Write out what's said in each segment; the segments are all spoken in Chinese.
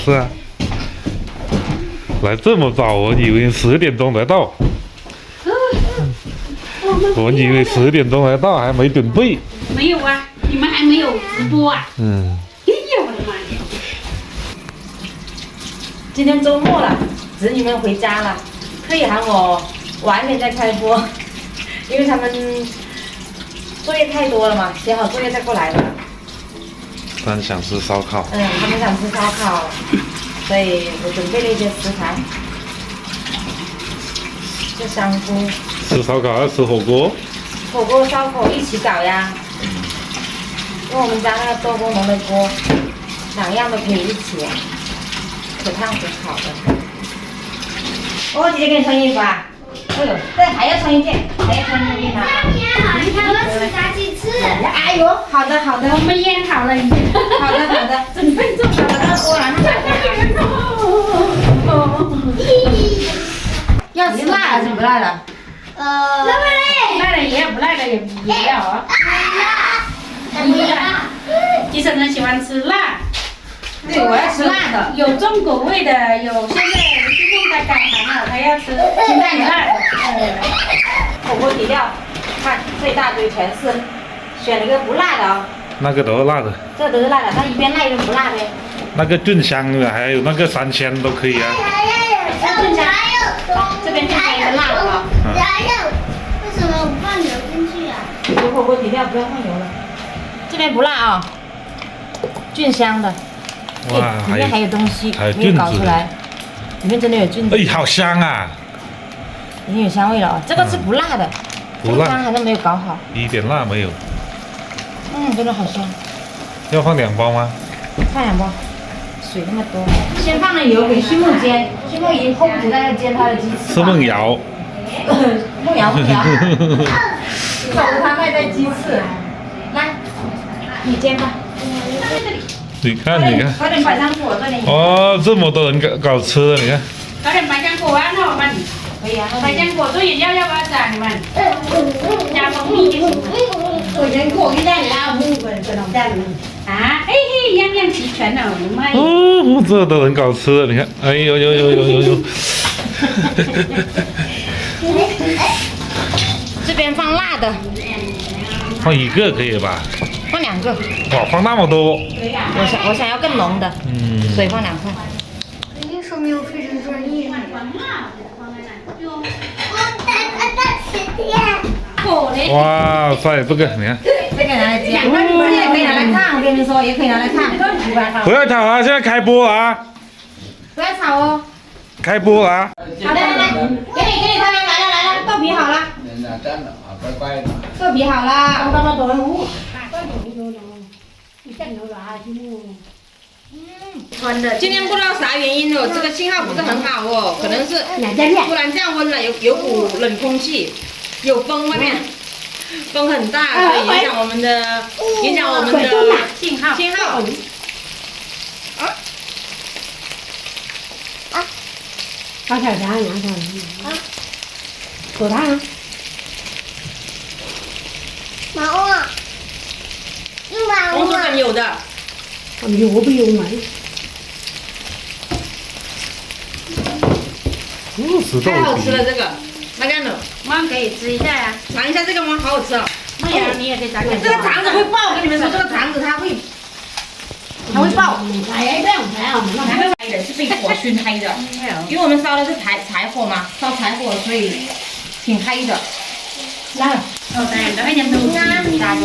是啊，来这么早，我以为10点钟才到。我以为10点钟才到，还没准备。没有啊，你们还没有直播啊？嗯。哎呀，我的妈呀！今天周末了，子女们回家了，可以喊我晚点再开播，因为他们作业太多了嘛，写好作业再过来了。他们想吃烧烤。他们想吃烧烤，所以我准备了一些食材，这香菇。吃烧烤要吃火锅？火锅、烧烤一起搞呀。用我们家那个多功能的锅，2样都可以一起，可烫可烤的。我姐姐给你穿衣服啊？哎呦，这还要穿一件，还要穿一件呢。你看我吃炸鸡翅。哎呦，好的好的，我们腌好了已经。好的好的，准备做好了。锅了，要吃辣还是不辣的？那么嘞？辣的也有，不辣的也要啊。医生很喜欢吃辣。对，我要吃辣的。有重口味的，有现在最近在改行了，他要吃清淡辣的。火锅底料，看这一大堆全是，选了个不辣的哦。那个都是辣的。这都是辣的，它一边辣一边不辣的。那个菌香的，还有那个3鲜都可以啊。这边就加一个辣的啊。为什么不放油进去啊？有火锅底料不要放油了。这边不辣啊，菌香的。哇，里面还有东西没有还有菌子。搞出来，里面真的有菌子。哎，好香啊！已经有香味了哦。这个是不辣的，不辣，还是没有搞好。一点辣没有。真的好香。要放2包吗？放2包，水那么多。先放了油给畜牧煎，畜牧已经控制在煎它的鸡翅。吃梦瑶。梦瑶。守着它卖在鸡翅。来，你煎吧。你看，搞点百香果，这里。哦，这么多人搞吃的，你看。搞点百香果啊，那我们。可以啊。百香果做饮料要不要加？你们？加蜂蜜就行了。百香果给大家这种蛋。啊，嘿嘿，样样齐全了，我的妈呀！哦，这都人搞吃的，你看，哎呦。这边放辣的，放1个可以吧？放2个。哇，放那么多。我想要更浓的，所以放2块。你说明我非常专业。哇塞，这个你看。这个拿来煎，这也可以拿来烫，我跟你说，也可以拿来烫。不要炒啊！现在开播了啊！不要炒哦。开播了啊！好的，来，给你，他们来了，豆皮好了。豆皮好了。今天不知道啥原因哦，这个信号不是很好哦，可能是突然降温了，有股冷空气，有风外面，风很大，所以影响我们的信号。烤小肠，拿上来。口汤。毛啊！用毛红薯啊！粉有的。油不油嘛？太好吃了这个，大家呢？妈可以吃一下呀。尝一下这个吗？好好吃哦。那呀，你也可以尝尝。这个肠子会爆，我跟你们说，这个肠子它会爆。开的是被火熏黑的，因为我们烧的是柴火嘛，烧柴火所以挺黑的。来，对，都ให้ยำดูสิตาดู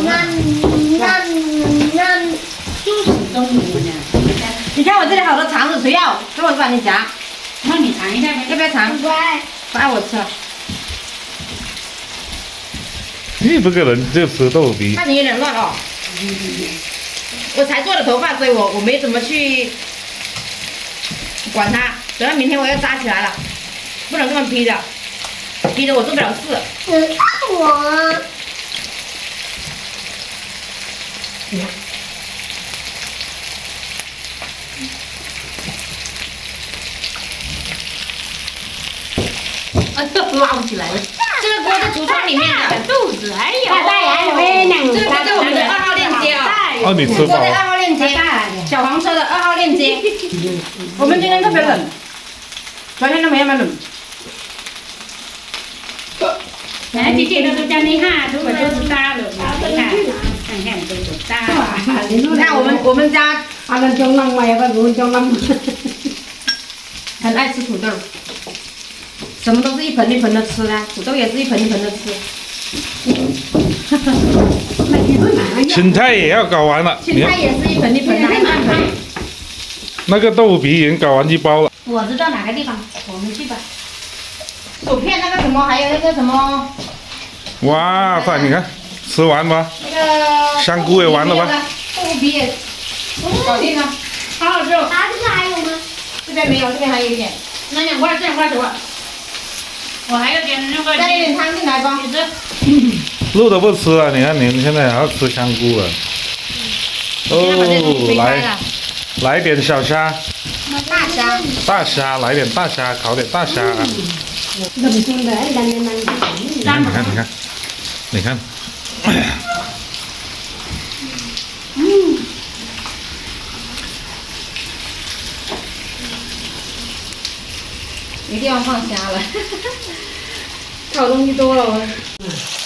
就是中午呢。你看我这里好多肠子，谁要？给我帮你夹。那你尝一下呗。要不要尝？不爱我吃。你这个人就吃豆皮。看你有点乱哦。我才做的头发，所以我没怎么去管它。等到明天我要扎起来了，不能这么披着，披着我做不了事。我。捞起来了。这个锅在橱窗里面的。肚子，哎呦。这个是我们的2号链接啊。哦，你吃我的饱。 2号链接，小黄车的2号链接。我们今天特别冷，昨天都没那么冷。哎，姐姐都叫你哈，都会做大了，你看，看看都做大。你看我们家啊，那中南外个我中南，很爱吃土豆，什么都是一盆一盆的吃的，土豆也是一盆一盆的吃。青菜也要搞完了，青菜也是一盆一盆的，还半盆。那个豆腐皮已经搞完一包了。我知道哪个地方，我们去吧。薯片那个什么，还有那个什么，哇塞，你看，吃完吗？那个香菇也完了吧？豆腐皮也搞定了，好好吃。啊，这个还有吗？这边没有，这边还有一点，那2块，这2块多。我还有点那个。加一点汤进来吧。肉都不吃了，你看你们现在还要吃香菇了。哦，来点小虾，大虾，大虾，来点大虾，烤点大虾。怎么中的？哎，咱们你看，你看，你看，你看。没地方放虾了，炒东西多了我。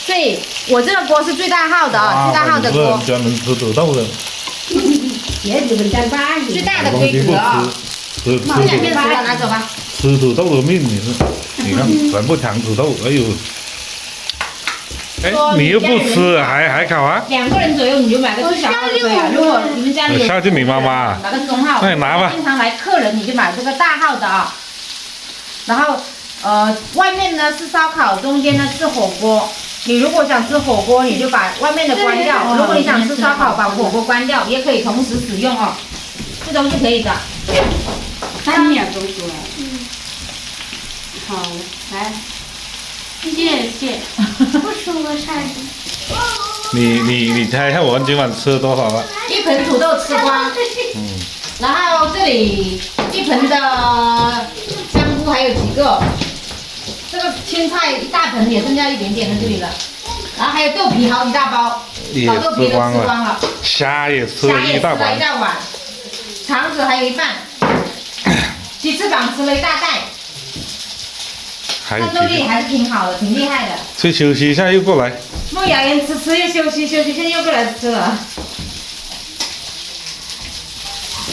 所以我这个锅是最大号的啊，最大号的锅。专门吃土豆的。也日本干巴最大的规格啊。吃这2片熟了，拿走吧。吃土豆的命，你是？你看，全部抢土豆，哎呦！哎，你又不吃，还烤啊？ 2个人左右你就买个最小号就可以了。如果你们家里有，孝敬你妈妈。买个中号。那你拿吧。经常来客人你就买这个大号的啊。然后外面呢是烧烤，中间呢是火锅。你如果想吃火锅，你就把外面的关掉；如果你想吃烧烤，把火锅关掉，也可以同时使用哦。这都是可以的。 3秒钟出来。好，来，谢谢。不吃我菜的。你猜一下我们今晚吃了多少了？一盆土豆吃光。然后这里一盆的香菇还有几个，这个青菜一大盆也剩下一点点在这里了。然后还有豆皮好几大包，烤豆皮都吃光了。虾也吃了一大碗。肠子还有一半。鸡翅膀吃了一大袋。 战斗力还是挺好的，挺厉害的。去休息一下，又过来。梦雅人吃又休息，现在又过来吃了。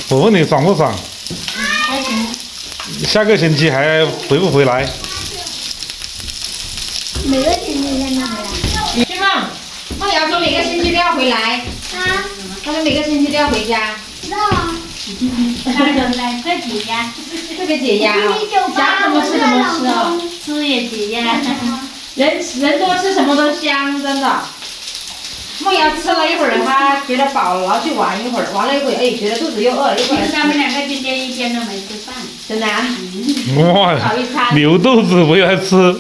我问你爽不爽？还行。下个星期还回不回来？每个星期天都回来。去梦，梦瑶说每个星期都要回来。啊？他说每个星期都要回家。知道啊。他人来特解压，特别解压啊！想什么吃什么吃哦，吃也解压。人多吃什么都香，真的。梦瑶吃了一会儿，她觉得饱了，然后去玩一会儿，玩了一会儿，哎，觉得肚子又饿了，一会儿。他们2个今天一天都没吃饭。真的啊？哇，少一餐。牛肚子不要吃。